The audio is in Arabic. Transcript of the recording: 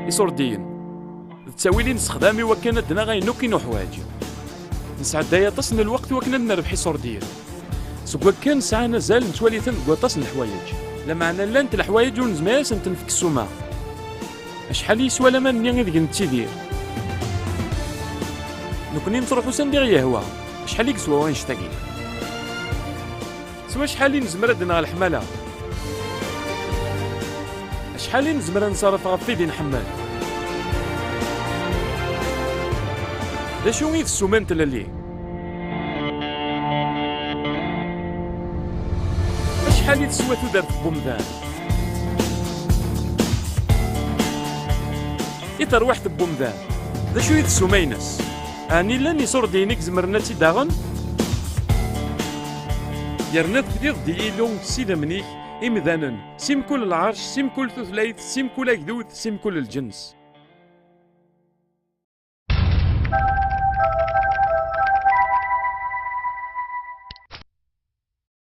إسورديين تساوي لي نستخدامي وكان دنا غاينو كينو حوايج نسعد دايا تصن الوقت وكنا نربح إسورديين سكوا كان ساعة زال نتوالي تنقوا تصن الحوايج لما عنا لانت الحوايج ونزماس نتنفك السوما شحال يسوى لما ني ذيك نتيدير نكوني نروحو سندير يهوا شحال يسوى وين شتاقي سوا شحال نزمر دنا الحمالة شحال نزمر نصرف غف يدي نحمل دا شو غير السومان تلالي شحال يتسوى تدار بومدان يتروح بومدان دا شو غير السومينس اني لاني يصور دينيك زمرنا تيداغن يرنات بديض ديالو سيدا منيك إمذانا سيم كل العرش سيم كل ثلاث سيم كل أجدود سيم كل الجنس